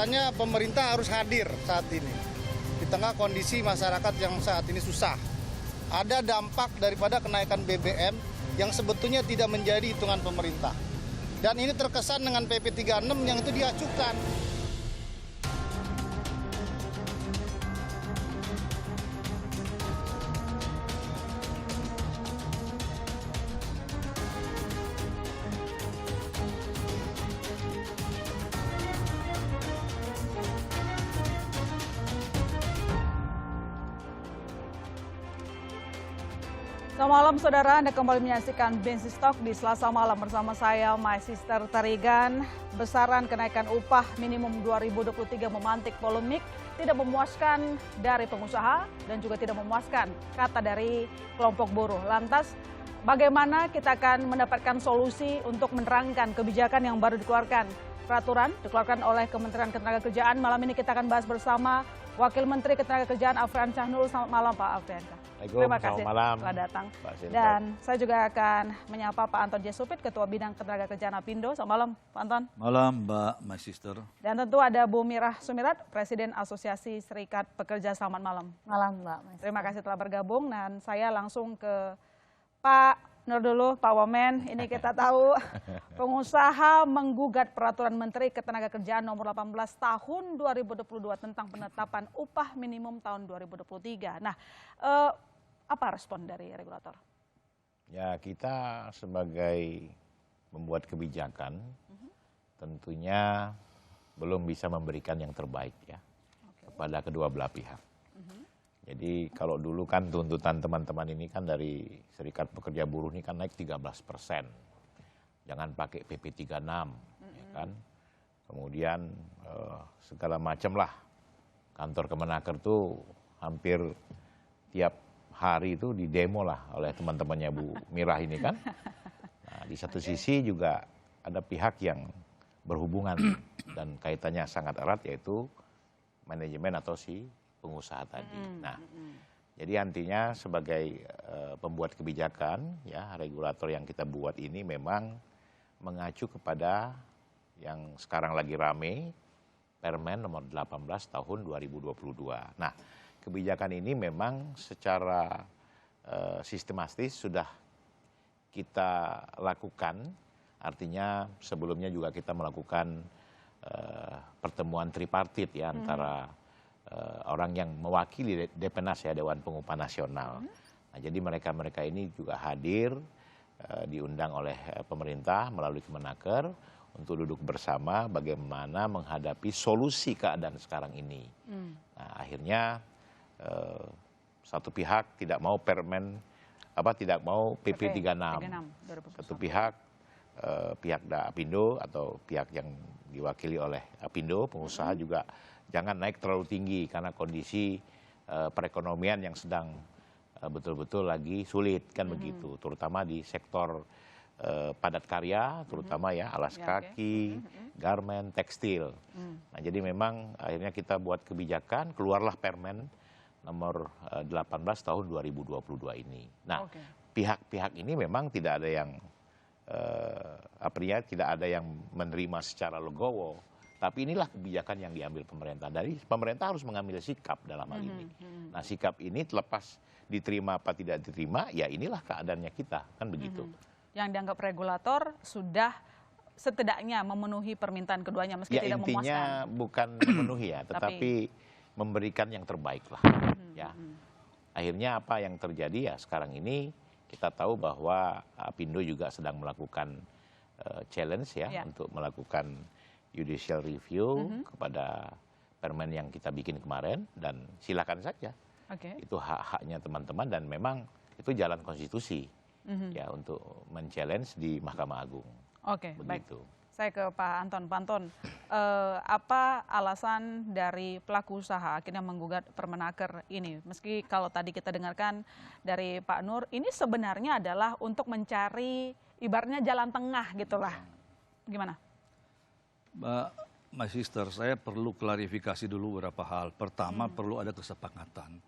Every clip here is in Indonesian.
Rasanya pemerintah harus hadir saat ini di tengah kondisi masyarakat yang saat ini susah. Ada dampak daripada kenaikan BBM yang sebetulnya tidak menjadi hitungan pemerintah. Dan ini terkesan dengan PP 36 yang itu diajukan. Selamat malam saudara, Anda kembali menyaksikan Business Talk di Selasa malam bersama saya, My Sister Tarigan. Besaran kenaikan upah minimum 2023 memantik polemik, tidak memuaskan dari pengusaha dan juga tidak memuaskan kata dari kelompok buruh. Lantas, bagaimana kita akan mendapatkan solusi untuk menerangkan kebijakan yang baru dikeluarkan? Peraturan dikeluarkan oleh Kementerian Ketenagakerjaan. Malam ini kita akan bahas bersama Wakil Menteri Ketenagakerjaan Afrian Syahnur. Selamat malam Pak Afrian. Terima kasih telah datang. Dan saya juga akan menyapa Pak Anton J. Supit, Ketua Bidang Ketenagakerjaan Apindo. Selamat malam Pak Anton. Malam Mbak, My Sister. Dan tentu ada Bu Mirah Sumirat, Presiden Asosiasi Serikat Pekerja. Selamat malam. Malam Mbak. Terima kasih telah bergabung dan saya langsung ke Pak Nur dulu, Pak Wamen. Ini kita tahu pengusaha menggugat Peraturan Menteri Ketenagakerjaan nomor 18 tahun 2022 tentang penetapan upah minimum tahun 2023. Nah, apa respon dari regulator? Ya, kita sebagai membuat kebijakan tentunya belum bisa memberikan yang terbaik ya kepada kedua belah pihak. Jadi kalau dulu kan tuntutan teman-teman ini kan dari Serikat Pekerja Buruh ini kan naik 13%. Jangan pakai PP 36, ya kan. Kemudian segala macam lah. Kantor Kemenaker tuh hampir tiap hari itu didemo lah oleh teman-temannya Bu Mirah ini kan. Nah, di satu sisi juga ada pihak yang berhubungan dan kaitannya sangat erat yaitu manajemen atau si pengusaha tadi. Nah, jadi artinya sebagai pembuat kebijakan, ya regulator yang kita buat ini memang mengacu kepada yang sekarang lagi rame, Permen nomor 18 tahun 2022. Nah, kebijakan ini memang secara sistematis sudah kita lakukan, artinya sebelumnya juga kita melakukan pertemuan tripartit ya antara orang yang mewakili Depenas ya Dewan Pengupahan Nasional. Nah, jadi mereka ini juga hadir diundang oleh pemerintah melalui Kemenaker untuk duduk bersama bagaimana menghadapi solusi keadaan sekarang ini. Nah, akhirnya satu pihak tidak mau tidak mau PP 36. Satu pihak pihak Apindo atau pihak yang diwakili oleh Apindo pengusaha juga jangan naik terlalu tinggi karena kondisi perekonomian yang sedang betul-betul lagi sulit kan begitu, terutama di sektor padat karya, terutama ya alas kaki, garmen, tekstil. Nah, jadi memang akhirnya kita buat kebijakan, keluarlah Permen nomor 18 tahun 2022 ini. Nah, pihak-pihak ini memang tidak ada yang tidak ada yang menerima secara legowo. Tapi inilah kebijakan yang diambil pemerintah. Dari pemerintah harus mengambil sikap dalam hal ini. Nah, sikap ini terlepas diterima apa tidak diterima, ya inilah keadaannya kita, kan begitu. Yang dianggap regulator sudah setidaknya memenuhi permintaan keduanya meski tidak memuaskan. Ya, intinya bukan memenuhi ya, tetapi memberikan yang terbaik lah. Ya. Akhirnya apa yang terjadi ya sekarang ini kita tahu bahwa Apindo juga sedang melakukan challenge ya untuk melakukan judicial review kepada Permen yang kita bikin kemarin dan silakan saja. Itu hak-haknya teman-teman dan memang itu jalan konstitusi ya untuk men-challenge di Mahkamah Agung. Baik. Saya ke Pak Anton. Pak Anton, apa alasan dari pelaku usaha akhirnya menggugat Permenaker ini? Meski kalau tadi kita dengarkan dari Pak Nur, ini sebenarnya adalah untuk mencari ibaratnya jalan tengah gitulah. Gimana? Mbak, My Sister, saya perlu klarifikasi dulu beberapa hal. Pertama, perlu ada kesepakatan.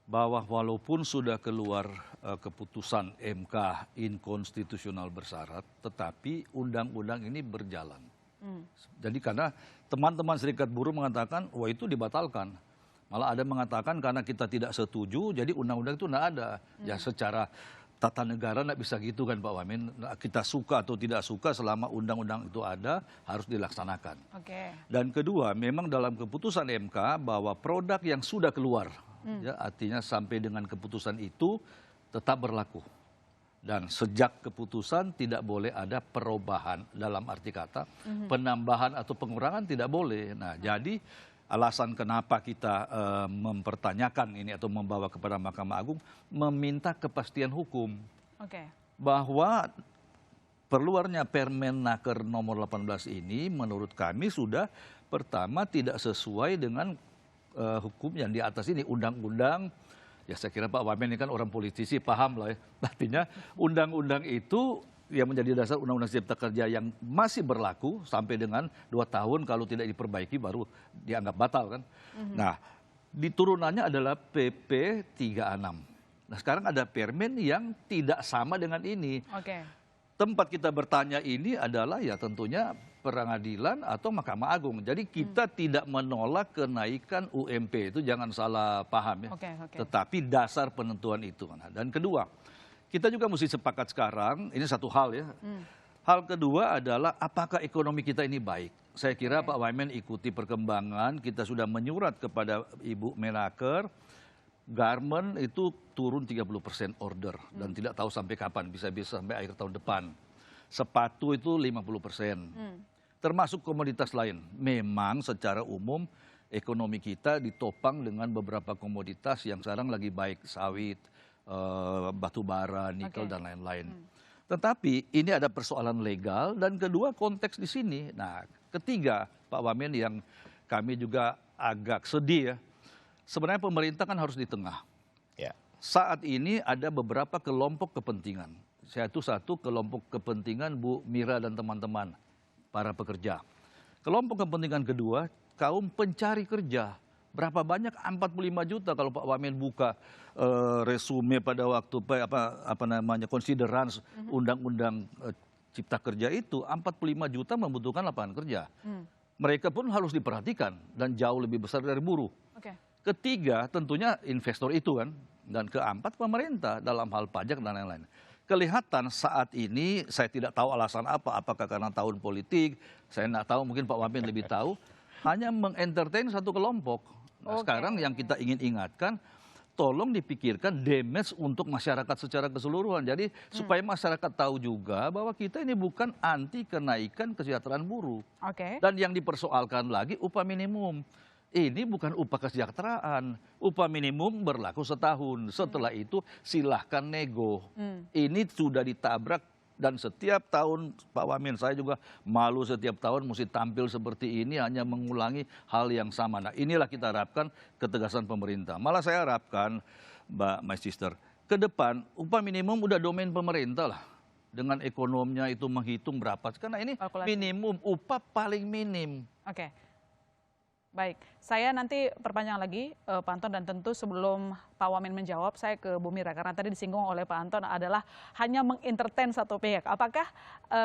Bahwa walaupun sudah keluar keputusan MK inkonstitusional bersyarat, tetapi undang-undang ini berjalan. Jadi karena teman-teman serikat buruh mengatakan, wah itu dibatalkan. Malah ada mengatakan karena kita tidak setuju, jadi undang-undang itu tidak ada. Ya secara tata negara tidak bisa gitu kan Pak Wamen. Kita suka atau tidak suka selama undang-undang itu ada, harus dilaksanakan. Dan kedua, memang dalam keputusan MK bahwa produk yang sudah keluar, ya, artinya sampai dengan keputusan itu tetap berlaku. Dan sejak keputusan tidak boleh ada perubahan, dalam arti kata penambahan atau pengurangan tidak boleh. Nah, jadi alasan kenapa kita mempertanyakan ini atau membawa kepada Mahkamah Agung, meminta kepastian hukum bahwa keluarnya Permenaker nomor 18 ini menurut kami sudah pertama tidak sesuai dengan hukum yang di atas ini, undang-undang. Ya saya kira Pak Wamen ini kan orang politisi, paham lah ya. Artinya undang-undang itu yang menjadi dasar Undang-Undang Cipta Kerja yang masih berlaku sampai dengan 2 tahun, kalau tidak diperbaiki baru dianggap batal kan. Nah, diturunannya adalah PP 36. Nah sekarang ada Permen yang tidak sama dengan ini. Tempat kita bertanya ini adalah ya tentunya Pengadilan atau Mahkamah Agung. Jadi kita tidak menolak kenaikan UMP, itu jangan salah paham ya. Tetapi dasar penentuan itu. Nah, dan kedua, kita juga mesti sepakat sekarang, ini satu hal ya. Hal kedua adalah apakah ekonomi kita ini baik. Saya kira Pak Wamen ikuti perkembangan, kita sudah menyurat kepada Ibu Menaker, garment itu turun 30% order dan tidak tahu sampai kapan, bisa-bisa sampai akhir tahun depan. Sepatu itu 50%. Termasuk komoditas lain. Memang secara umum ekonomi kita ditopang dengan beberapa komoditas yang sekarang lagi baik, sawit, batu bara, nikel dan lain-lain. Tetapi ini ada persoalan legal dan kedua konteks di sini. Nah, ketiga Pak Wamen yang kami juga agak sedih ya. Sebenarnya pemerintah kan harus di tengah. Saat ini ada beberapa kelompok kepentingan. Yaitu satu kelompok kepentingan Bu Mira dan teman-teman, para pekerja. Kelompok kepentingan kedua, kaum pencari kerja. Berapa banyak? 45 juta kalau Pak Wamen buka resume pada waktu konsiderans undang-undang Cipta Kerja itu, 45 juta membutuhkan lapangan kerja. Mereka pun harus diperhatikan dan jauh lebih besar dari buruh. Ketiga, tentunya investor itu kan. Dan keempat, pemerintah dalam hal pajak dan lain-lain. Kelihatan saat ini, saya tidak tahu alasan apa, apakah karena tahun politik, saya tidak tahu, mungkin Pak Wamen lebih tahu, hanya mengentertain satu kelompok. Nah, sekarang yang kita ingin ingatkan, tolong dipikirkan damage untuk masyarakat secara keseluruhan. Jadi supaya masyarakat tahu juga bahwa kita ini bukan anti kenaikan kesejahteraan buruh. Dan yang dipersoalkan lagi upah minimum. Ini bukan upah kesejahteraan. Upah minimum berlaku setahun. Setelah itu silahkan nego. Ini sudah ditabrak dan setiap tahun Pak Wamen, saya juga malu setiap tahun mesti tampil seperti ini hanya mengulangi hal yang sama. Nah inilah kita harapkan ketegasan pemerintah. Malah saya harapkan Mbak My Sister, ke depan upah minimum udah domain pemerintah lah. Dengan ekonominya itu menghitung berapa. Karena ini minimum, upah paling minim. Baik, saya nanti perpanjang lagi Pak Anton, dan tentu sebelum Pak Wamen menjawab, saya ke Bu Mira, karena tadi disinggung oleh Pak Anton adalah hanya mengentertain satu pihak. Apakah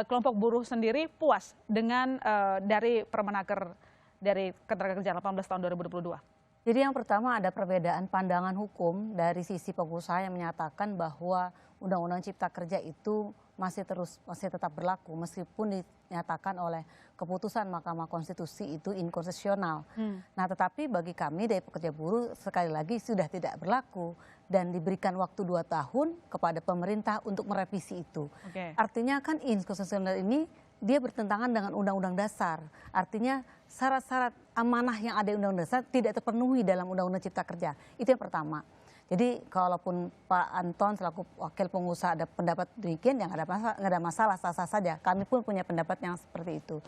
kelompok buruh sendiri puas dengan dari Permenaker dari Ketenagakerjaan 18 tahun 2022? Jadi yang pertama ada perbedaan pandangan hukum dari sisi pengusaha yang menyatakan bahwa Undang-Undang Cipta Kerja itu masih tetap berlaku meskipun dinyatakan oleh keputusan Mahkamah Konstitusi itu inkonstitusional. Nah, tetapi bagi kami dari pekerja buruh sekali lagi sudah tidak berlaku dan diberikan waktu 2 tahun kepada pemerintah untuk merevisi itu. Artinya kan inkonstitusional ini dia bertentangan dengan Undang-Undang Dasar. Artinya syarat-syarat amanah yang ada di Undang-Undang Dasar tidak terpenuhi dalam Undang-Undang Cipta Kerja. Itu yang pertama. Jadi kalaupun Pak Anton selaku wakil pengusaha ada pendapat demikian, ya nggak ada masalah, sah-sah saja. Kami pun punya pendapat yang seperti itu.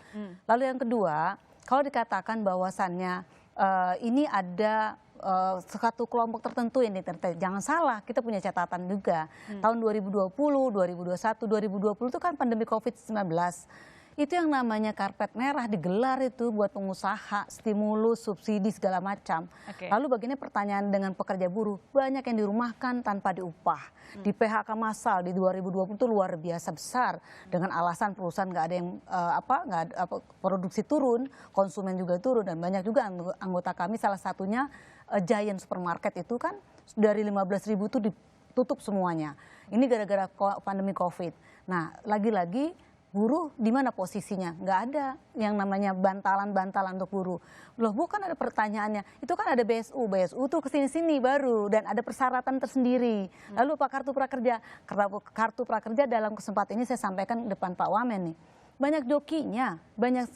Lalu yang kedua, kalau dikatakan bahwasannya ini ada satu kelompok tertentu yang ditertentu, jangan salah, kita punya catatan juga. Tahun 2020, 2021, 2020 itu kan pandemi COVID-19. Itu yang namanya karpet merah digelar itu buat pengusaha, stimulus, subsidi segala macam. Oke. Lalu begini pertanyaan dengan pekerja buruh, banyak yang dirumahkan tanpa diupah. Di PHK massal di 2020 itu luar biasa besar dengan alasan perusahaan nggak ada yang produksi turun, konsumen juga turun dan banyak juga anggota kami salah satunya Giant Supermarket itu kan dari 15.000 itu ditutup semuanya. Ini gara-gara pandemi COVID. Nah, lagi-lagi buruh di mana posisinya? Nggak ada yang namanya bantalan-bantalan untuk buruh. Loh, bukan ada pertanyaannya. Itu kan ada BSU. BSU tuh kesini-sini baru dan ada persyaratan tersendiri. Lalu Pak Kartu Prakerja. Kartu Prakerja dalam kesempatan ini saya sampaikan depan Pak Wamen nih. Banyak jokinya, banyak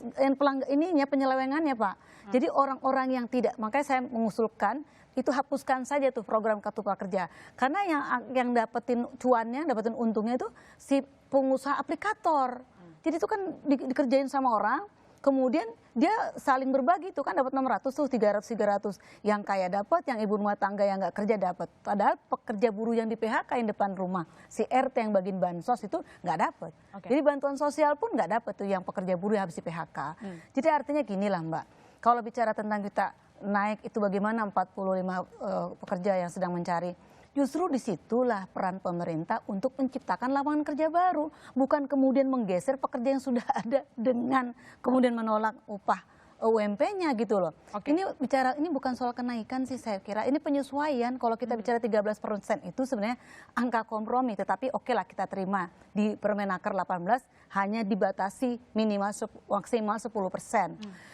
penyelewengannya Pak. Jadi orang-orang yang tidak, makanya saya mengusulkan itu hapuskan saja tuh program Kartu Prakerja. Karena yang dapetin cuannya, dapetin untungnya itu si pengusaha aplikator. Jadi itu kan dikerjain sama orang, kemudian dia saling berbagi tuh kan dapat 600 tuh 300. Yang kaya dapat, yang ibu rumah tangga yang nggak kerja dapat. Padahal pekerja buruh yang di PHK yang depan rumah, si RT yang bagiin bansos itu nggak dapat. Jadi bantuan sosial pun nggak dapat tuh yang pekerja buruh yang habis di PHK. Jadi artinya gini lah Mbak, kalau bicara tentang kita naik itu bagaimana 45 pekerja yang sedang mencari. Justru disitulah peran pemerintah untuk menciptakan lapangan kerja baru. Bukan kemudian menggeser pekerja yang sudah ada dengan kemudian menolak upah UMP-nya gitu loh. Ini bukan soal kenaikan sih saya kira. Ini penyesuaian. Kalau kita bicara 13% itu sebenarnya angka kompromi. Tetapi oke lah kita terima. Di Permenaker 18 hanya dibatasi maksimal 10%.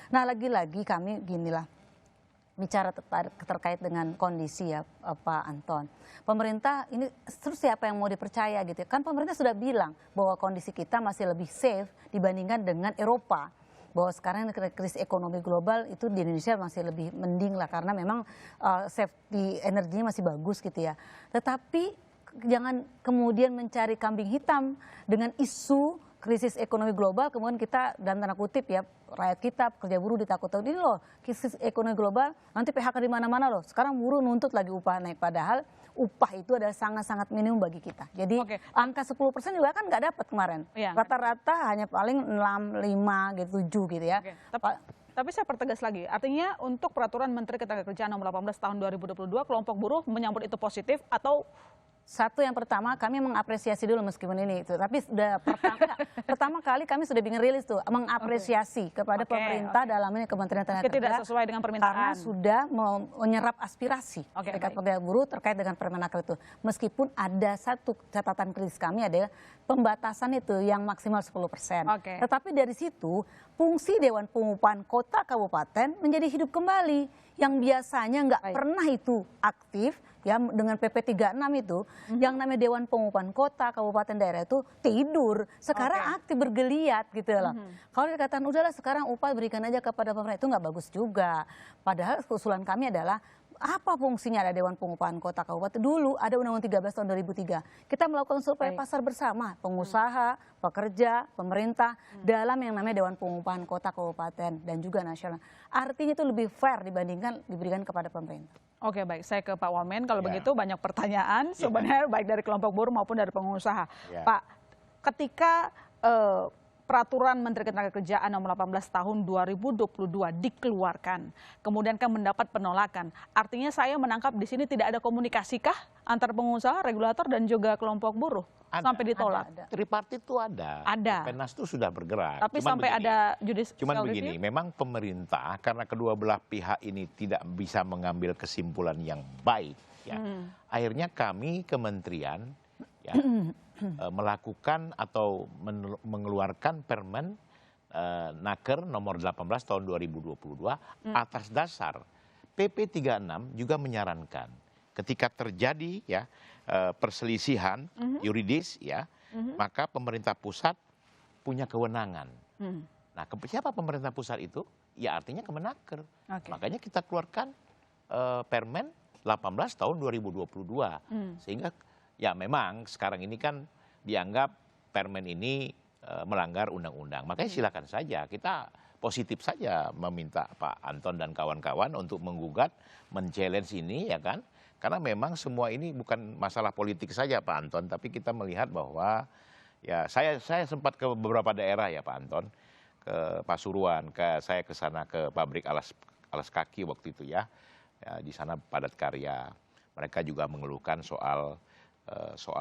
Nah lagi-lagi kami ginilah. Bicara terkait dengan kondisi ya Pak Anton. Pemerintah ini terus siapa yang mau dipercaya gitu ya. Kan pemerintah sudah bilang bahwa kondisi kita masih lebih safe dibandingkan dengan Eropa. Bahwa sekarang krisis ekonomi global itu di Indonesia masih lebih mending lah. Karena memang safety energinya masih bagus gitu ya. Tetapi jangan kemudian mencari kambing hitam dengan isu krisis ekonomi global, kemudian kita dalam tanda kutip ya, rakyat kita, pekerja buruh ditakut-takutin ini loh, krisis ekonomi global, nanti PHK di mana-mana loh. Sekarang buruh nuntut lagi upah naik, padahal upah itu adalah sangat-sangat minimum bagi kita. Jadi angka 10% juga kan nggak dapat kemarin. Rata-rata hanya paling 6, 5, gitu, 7 gitu ya. Tapi saya pertegas lagi, artinya untuk peraturan Menteri Ketenagakerjaan nomor 18 tahun 2022, kelompok buruh menyambut itu positif atau? Satu yang pertama kami mengapresiasi dulu meskipun ini itu, tapi sudah pertama kali kami sudah bikin rilis tuh mengapresiasi kepada pemerintah dalam ini Kementerian Tenaga Kerja sesuai dengan permintaan karena sudah menyerap aspirasi serikat pekerja buruh terkait dengan Permenaker itu. Meskipun ada satu catatan kritis kami ada pembatasan itu yang maksimal 10%. Tetapi dari situ fungsi Dewan Pengupahan Kota Kabupaten menjadi hidup kembali yang biasanya nggak pernah itu aktif. Ya dengan PP 36 itu yang namanya Dewan Pengupahan Kota, Kabupaten, Daerah itu tidur. Sekarang aktif bergeliat gitu loh. Kalau dikatakan udahlah sekarang upah berikan aja kepada pemerintah itu nggak bagus juga. Padahal usulan kami adalah apa fungsinya ada Dewan Pengupahan Kota Kabupaten? Dulu ada Undang-Undang 13 tahun 2003. Kita melakukan survei pasar bersama, pengusaha, pekerja, pemerintah dalam yang namanya Dewan Pengupahan Kota Kabupaten dan juga nasional. Artinya itu lebih fair dibandingkan diberikan kepada pemerintah. Oke, baik, saya ke Pak Wamen. Kalau begitu banyak pertanyaan sebenarnya baik dari kelompok buruh maupun dari pengusaha. Pak, ketika Peraturan Menteri Ketenagakerjaan nomor 18 tahun 2022 dikeluarkan, kemudian kan mendapat penolakan. Artinya saya menangkap di sini tidak ada komunikasikah antara pengusaha, regulator dan juga kelompok buruh sampai ditolak? Tripartit itu ada. Penas itu sudah bergerak. Tapi sampai ada judicial cuman begini, memang pemerintah karena kedua belah pihak ini tidak bisa mengambil kesimpulan yang baik, ya. Akhirnya kami kementerian ya melakukan atau mengeluarkan Permen Naker nomor 18 tahun 2022 atas dasar PP 36 juga menyarankan ketika terjadi ya perselisihan yuridis ya maka pemerintah pusat punya kewenangan. Nah, siapa pemerintah pusat itu? Ya artinya Kemenaker. Makanya kita keluarkan Permen 18 tahun 2022 sehingga ya memang sekarang ini kan dianggap Permen ini melanggar undang-undang. Makanya silakan saja, kita positif saja meminta Pak Anton dan kawan-kawan untuk menggugat, men-challenge ini ya kan. Karena memang semua ini bukan masalah politik saja Pak Anton, tapi kita melihat bahwa Ya, saya sempat ke beberapa daerah ya Pak Anton, ke Pasuruan, saya ke sana ke pabrik alas kaki waktu itu ya. Ya, di sana padat karya. Mereka juga mengeluhkan soal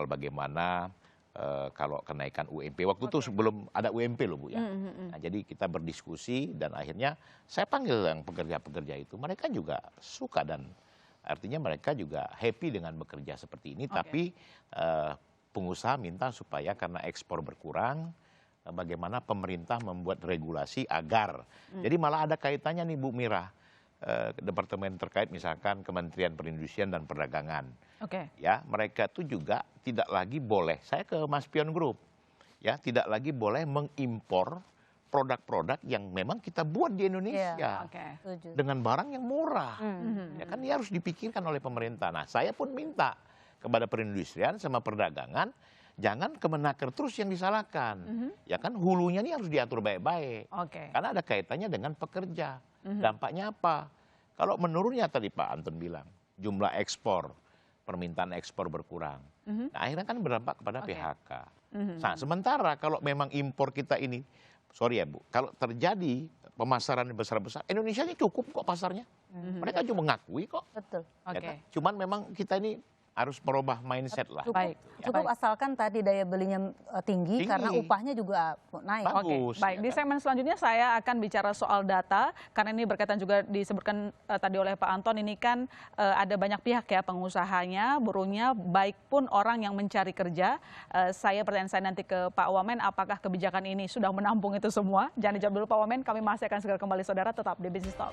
bagaimana kalau kenaikan UMP. Waktu itu sebelum ada UMP loh Bu ya. Nah, jadi kita berdiskusi dan akhirnya saya panggil yang pekerja-pekerja itu. Mereka juga suka dan artinya mereka juga happy dengan bekerja seperti ini. Tapi pengusaha minta supaya karena ekspor berkurang, bagaimana pemerintah membuat regulasi agar. Jadi malah ada kaitannya nih Bu Mira, departemen terkait misalkan Kementerian Perindustrian dan Perdagangan. Ya, mereka tuh juga tidak lagi boleh, saya ke Mas Pion Group, ya tidak lagi boleh mengimpor produk-produk yang memang kita buat di Indonesia dengan barang yang murah. Ya kan ini harus dipikirkan oleh pemerintah. Nah, saya pun minta kepada perindustrian sama perdagangan, jangan Kemenaker terus yang disalahkan. Ya kan hulunya ini harus diatur baik-baik. Karena ada kaitannya dengan pekerja. Dampaknya apa? Kalau menurunnya tadi Pak Anton bilang, jumlah ekspor, permintaan ekspor berkurang. Nah, akhirnya kan berdampak kepada PHK. Nah, sementara kalau memang impor kita ini, sorry ya Bu, kalau terjadi pemasaran besar-besar, Indonesia ini cukup kok pasarnya. Mereka cuma mengakui kok. Betul. Ya kan? Cuman memang kita ini harus merubah mindset lah. Cukup asalkan tadi daya belinya tinggi karena upahnya juga naik. Bagus. Baik, di segmen selanjutnya saya akan bicara soal data karena ini berkaitan juga disebutkan tadi oleh Pak Anton, ini kan ada banyak pihak ya, pengusahanya, buruhnya, baik pun orang yang mencari kerja. Pertanyaan saya nanti ke Pak Wamen, apakah kebijakan ini sudah menampung itu semua? Jangan dijawab dulu Pak Wamen, kami masih akan segera kembali saudara, tetap di Business Talk.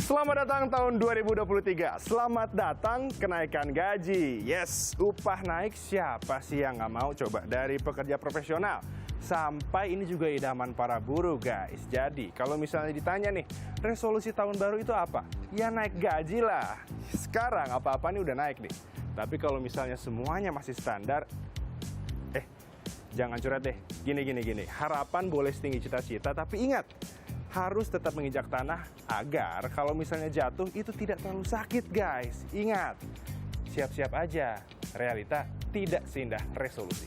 Selamat datang tahun 2023. Selamat datang kenaikan gaji. Yes, upah naik, siapa sih yang nggak mau coba? Dari pekerja profesional sampai ini juga idaman para buruh guys. Jadi kalau misalnya ditanya nih, resolusi tahun baru itu apa? Ya naik gaji lah. Sekarang apa-apa nih udah naik nih. Tapi kalau misalnya semuanya masih standar, jangan curhat deh. Gini. Harapan boleh setinggi cita-cita, tapi ingat, harus tetap menginjak tanah agar kalau misalnya jatuh itu tidak terlalu sakit guys. Ingat, siap-siap aja, realita tidak seindah resolusi.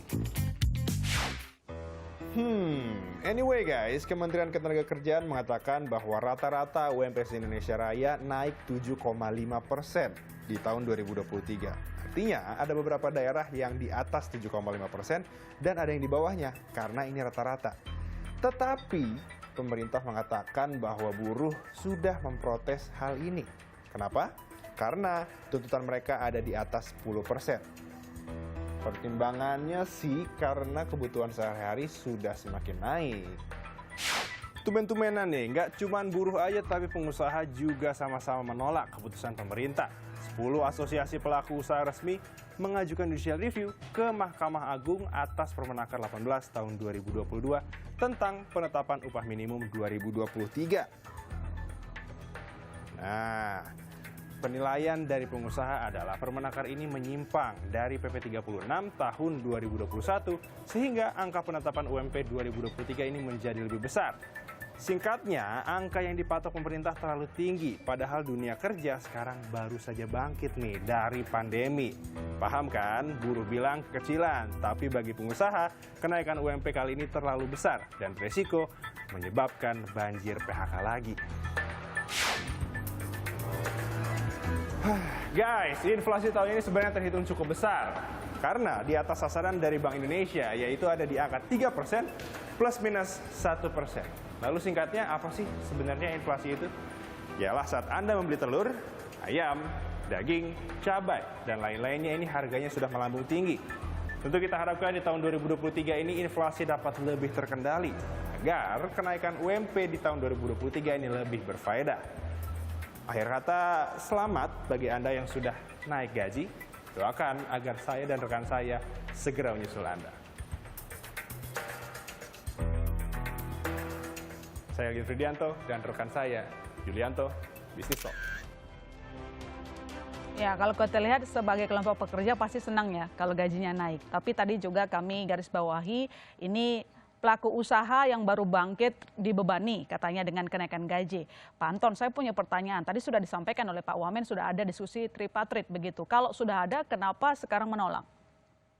Anyway guys, Kementerian Ketenagakerjaan mengatakan bahwa rata-rata UMP Indonesia Raya naik 7,5% di tahun 2023. Artinya ada beberapa daerah yang di atas 7,5% dan ada yang di bawahnya karena ini rata-rata. Tetapi pemerintah mengatakan bahwa buruh sudah memprotes hal ini. Kenapa? Karena tuntutan mereka ada di atas 10%. Pertimbangannya sih karena kebutuhan sehari-hari sudah semakin naik. Tumen-tumenan nih, nggak cuma buruh aja tapi pengusaha juga sama-sama menolak keputusan pemerintah. 10 asosiasi pelaku usaha resmi mengajukan judicial review ke Mahkamah Agung atas Permenaker 18 tahun 2022 tentang penetapan upah minimum 2023. Nah, penilaian dari pengusaha adalah Permenaker ini menyimpang dari PP 36 tahun 2021 sehingga angka penetapan UMP 2023 ini menjadi lebih besar. Singkatnya, angka yang dipatok pemerintah terlalu tinggi, padahal dunia kerja sekarang baru saja bangkit nih dari pandemi. Paham kan? Buruh bilang kekecilan, tapi bagi pengusaha, kenaikan UMP kali ini terlalu besar dan beresiko menyebabkan banjir PHK lagi. Guys, inflasi tahun ini sebenarnya terhitung cukup besar karena di atas sasaran dari Bank Indonesia, yaitu ada di angka 3% plus minus 1%. Lalu singkatnya apa sih sebenarnya inflasi itu? Yalah saat Anda membeli telur, ayam, daging, cabai, dan lain-lainnya ini harganya sudah melambung tinggi. Tentu kita harapkan di tahun 2023 ini inflasi dapat lebih terkendali agar kenaikan UMP di tahun 2023 ini lebih berfaedah. Akhir kata, selamat bagi Anda yang sudah naik gaji. Doakan agar saya dan rekan saya segera menyusul Anda. Saya Algin Fridianto dan rekan saya, Yulianto, Business Talk. Ya, kalau kita lihat sebagai kelompok pekerja pasti senang ya kalau gajinya naik. Tapi tadi juga kami garis bawahi ini pelaku usaha yang baru bangkit dibebani katanya dengan kenaikan gaji. Pak Anton, saya punya pertanyaan. Tadi sudah disampaikan oleh Pak Wamen sudah ada diskusi tripartit begitu. Kalau sudah ada, kenapa sekarang menolak?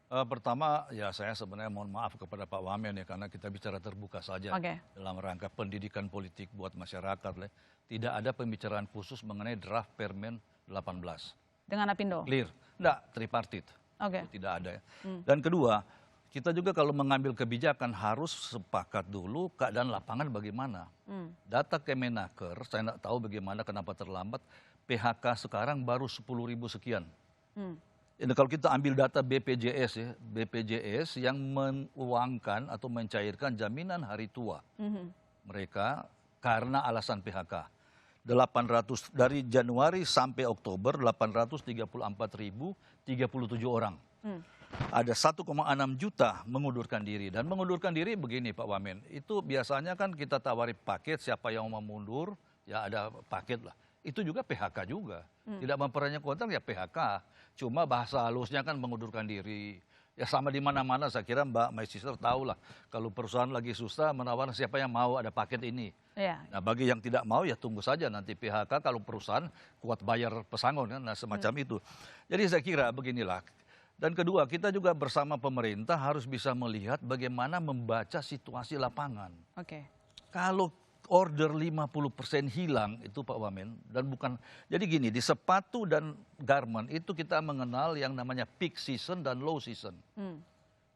Pertama, ya saya sebenarnya mohon maaf kepada Pak Wamen ya, karena kita bicara terbuka saja dalam rangka pendidikan politik buat masyarakat. Tidak ada pembicaraan khusus mengenai draft Permen 18. Dengan Apindo? Clear. Enggak, tripartit. Itu tidak ada ya. Dan kedua, kita juga kalau mengambil kebijakan harus sepakat dulu keadaan lapangan bagaimana. Data Kemenaker, saya tidak tahu bagaimana kenapa terlambat, PHK sekarang baru 10.000 sekian. Ini kalau kita ambil data BPJS ya, BPJS yang menguangkan atau mencairkan jaminan hari tua mereka karena alasan PHK. 800 dari Januari sampai Oktober 834.037 orang. Ada 1,6 juta mengundurkan diri, dan mengundurkan diri begini Pak Wamen, itu biasanya kan kita tawari paket, siapa yang mau mundur ya ada paket lah. Itu juga PHK juga, tidak memperpanjang kontrak ya PHK. Cuma bahasa halusnya kan mengundurkan diri. Ya sama di mana-mana, saya kira Mbak My Sister tahu lah. Kalau perusahaan lagi susah menawarkan siapa yang mau ada paket ini. Nah bagi yang tidak mau ya tunggu saja nanti PHK kalau perusahaan kuat bayar pesangon kan, nah semacam itu. Jadi saya kira beginilah. Dan kedua, kita juga bersama pemerintah harus bisa melihat bagaimana membaca situasi lapangan. Kalau order 50% hilang itu Pak Wamen, dan bukan, jadi gini, di sepatu dan garment itu kita mengenal yang namanya peak season dan low season.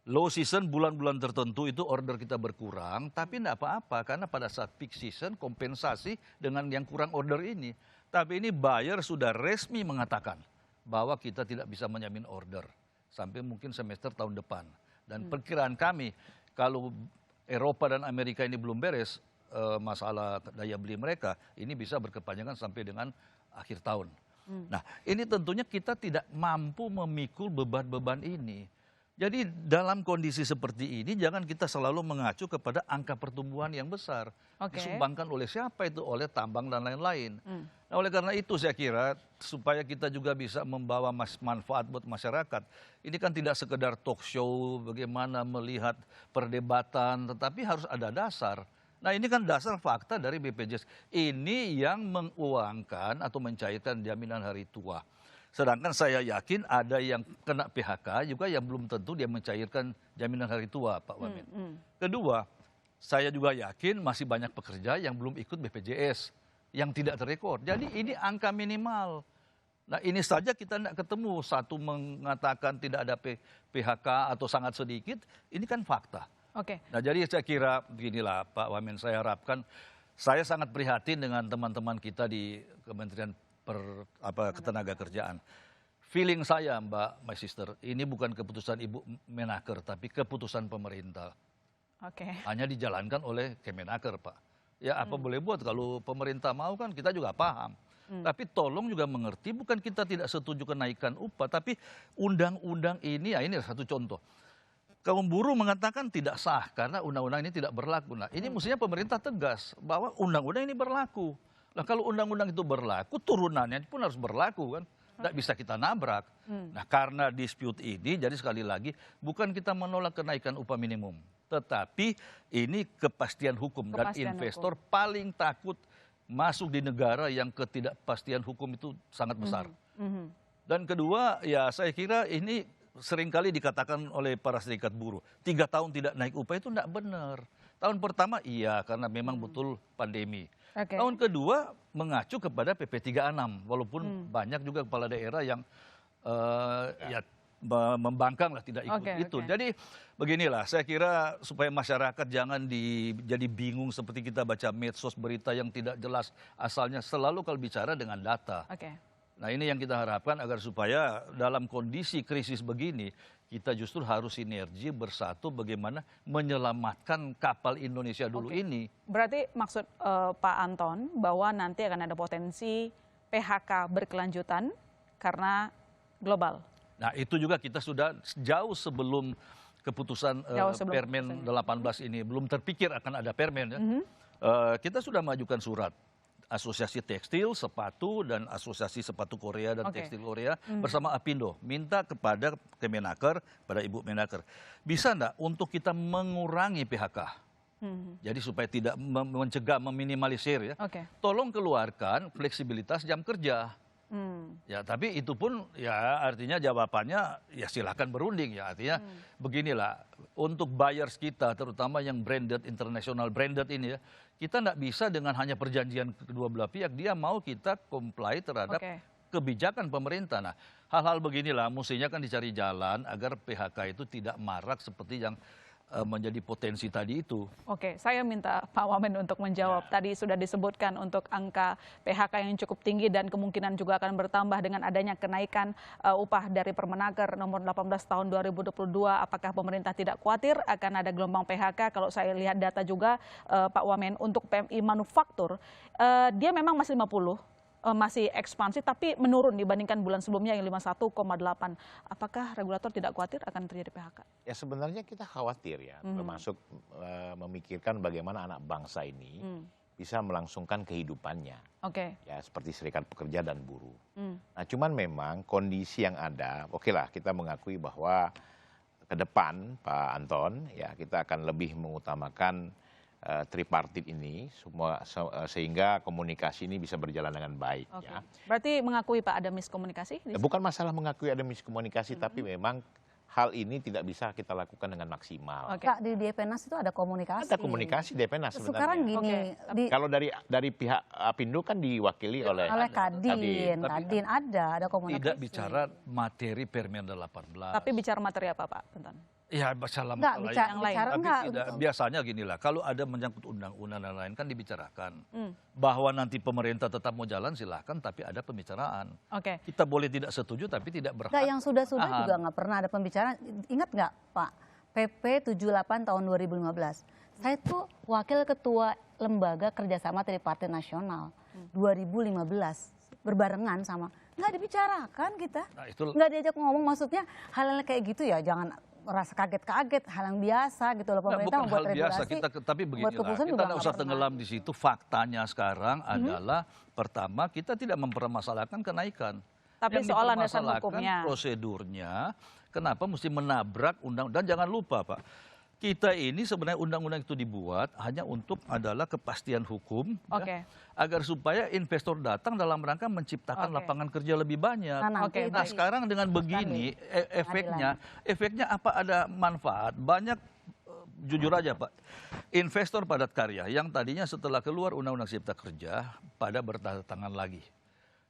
Low season bulan-bulan tertentu itu order kita berkurang, tapi tidak apa-apa karena pada saat peak season kompensasi dengan yang kurang order ini. Tapi ini buyer sudah resmi mengatakan bahwa kita tidak bisa menjamin order sampai mungkin semester tahun depan. Dan perkiraan kami kalau Eropa dan Amerika ini belum beres, masalah daya beli mereka ini bisa berkepanjangan sampai dengan akhir tahun. Nah ini tentunya kita tidak mampu memikul beban-beban ini. Jadi dalam kondisi seperti ini jangan kita selalu mengacu kepada angka pertumbuhan yang besar. Disumbangkan oleh siapa itu? Oleh tambang dan lain-lain. Nah oleh karena itu saya kira supaya kita juga bisa membawa manfaat buat masyarakat. Ini kan tidak sekedar talk show bagaimana melihat perdebatan, tetapi harus ada dasar. Nah ini kan dasar fakta dari BPJS. Ini yang menguangkan atau mencairkan jaminan hari tua. Sedangkan saya yakin ada yang kena PHK juga yang belum tentu dia mencairkan jaminan hari tua Pak Wamen. Kedua, saya juga yakin masih banyak pekerja yang belum ikut BPJS, yang tidak terrekod. Jadi ini angka minimal. Nah ini saja kita tidak ketemu. Satu mengatakan tidak ada PHK atau sangat sedikit, ini kan fakta. Nah jadi saya kira beginilah Pak Wamen, saya harapkan, saya sangat prihatin dengan teman-teman kita di Kementerian Ketenagakerjaan. Feeling saya Mbak My Sister, ini bukan keputusan Ibu Menaker, tapi keputusan pemerintah. Hanya dijalankan oleh Kemenaker Pak. Ya apa boleh buat, kalau pemerintah mau kan kita juga paham. Tapi tolong juga mengerti, bukan kita tidak setuju kenaikan upah, tapi undang-undang ini, ya ini satu contoh. Kaum buruh mengatakan tidak sah karena undang-undang ini tidak berlaku. Nah ini mestinya pemerintah tegas bahwa undang-undang ini berlaku. Nah kalau undang-undang itu berlaku, turunannya pun harus berlaku kan. Tidak bisa kita nabrak. Nah karena dispute ini, jadi sekali lagi, bukan kita menolak kenaikan upah minimum. Tetapi ini kepastian hukum. Dan investor paling takut masuk di negara yang ketidakpastian hukum itu sangat besar. Dan kedua, ya saya kira ini seringkali dikatakan oleh para serikat buruh, 3 tahun tidak naik upah itu tidak benar. Tahun pertama iya karena memang betul pandemi. Tahun kedua mengacu kepada PP 36, walaupun banyak juga kepala daerah yang ya membangkang lah tidak ikut itu. Jadi beginilah, saya kira supaya masyarakat jangan jadi bingung seperti kita baca medsos berita yang tidak jelas asalnya, selalu kalau bicara dengan data. Nah ini yang kita harapkan agar supaya dalam kondisi krisis begini, kita justru harus sinergi bersatu bagaimana menyelamatkan kapal Indonesia dulu ini. Berarti maksud Pak Anton bahwa nanti akan ada potensi PHK berkelanjutan karena global? Nah itu juga kita sudah jauh sebelum keputusan Permen 18 ini, belum terpikir akan ada Permen ya. Kita sudah mengajukan surat. Asosiasi Tekstil, Sepatu, dan Asosiasi Sepatu Korea dan Oke. Tekstil Korea bersama Apindo minta kepada Kemenaker, pada Ibu Menaker, bisa enggak untuk kita mengurangi PHK? Jadi supaya tidak mencegah, meminimalisir ya. Oke. Tolong keluarkan fleksibilitas jam kerja. Ya, tapi itu pun ya artinya jawabannya ya silakan berunding ya. Artinya beginilah, untuk buyers kita terutama yang branded, international branded ini ya, kita nggak bisa dengan hanya perjanjian kedua belah pihak, dia mau kita comply terhadap Oke. kebijakan pemerintah. Nah, hal-hal beginilah mestinya kan dicari jalan agar PHK itu tidak marak seperti yang menjadi potensi tadi itu. Oke, saya minta Pak Wamen untuk menjawab. Tadi sudah disebutkan untuk angka PHK yang cukup tinggi dan kemungkinan juga akan bertambah dengan adanya kenaikan upah dari Permenaker nomor 18 tahun 2022. Apakah pemerintah tidak khawatir akan ada gelombang PHK? Kalau saya lihat data juga Pak Wamen, untuk PMI manufaktur, dia memang masih 50. Masih ekspansi tapi menurun dibandingkan bulan sebelumnya yang 51,8. Apakah regulator tidak khawatir akan terjadi PHK? Ya sebenarnya kita khawatir ya, termasuk memikirkan bagaimana anak bangsa ini bisa melangsungkan kehidupannya. Oke. Ya seperti serikat pekerja dan buruh. Nah cuman memang kondisi yang ada, oke lah kita mengakui bahwa ke depan Pak Anton ya kita akan lebih mengutamakan tripartit ini semua sehingga komunikasi ini bisa berjalan dengan baik. Oke. Ya. Berarti mengakui Pak ada miskomunikasi? Bukan masalah mengakui ada miskomunikasi, tapi memang hal ini tidak bisa kita lakukan dengan maksimal. Oke. Kak, di Depenas itu ada komunikasi. Ada komunikasi Depenas sebenarnya. Sekarang gini, Oke. Kalau dari pihak Apindo kan diwakili oleh Kadin, Tapi Kadin ada komunikasi. Tidak bicara materi Permenda 18. Tapi bicara materi apa Pak Benton? ya masalah Enggak, masalah yang lain. bicara Tapi enggak. tidak, biasanya ginilah, kalau ada menyangkut undang-undang dan lain kan dibicarakan. Hmm. Bahwa nanti pemerintah tetap mau jalan silahkan, tapi ada pembicaraan. Oke. Kita boleh tidak setuju tapi tidak berhak. Enggak, yang sudah-sudah Tahan. juga nggak pernah ada pembicaraan. Ingat nggak Pak, PP 78 tahun 2015. Saya tuh wakil ketua Lembaga Kerjasama Tripartit Nasional 2015. Berbarengan sama, nggak dibicarakan kita. Nah, itu Nggak diajak ngomong, maksudnya hal-hal kayak gitu ya jangan merasa kaget-kaget, hal yang biasa gitu loh. Nggak, Pemerintah bukan membuat hal biasa, regulasi, tapi buat beginilah, keputusan kita juga nggak usah tenggelam di situ. Faktanya sekarang adalah pertama kita tidak mempermasalahkan kenaikan. Tapi Yang soal landasan dipermasalahkan hukumnya. prosedurnya, kenapa mesti menabrak undang. Dan jangan lupa Pak, kita ini sebenarnya undang-undang itu dibuat hanya untuk adalah kepastian hukum, Oke. ya, agar supaya investor datang dalam rangka menciptakan Oke. lapangan kerja lebih banyak. Nah, nanti Oke, itu Nah sekarang dengan begini efeknya apa, ada manfaat banyak. Jujur aja Pak, investor padat karya yang tadinya setelah keluar Undang-Undang Cipta Kerja pada berdatangan lagi.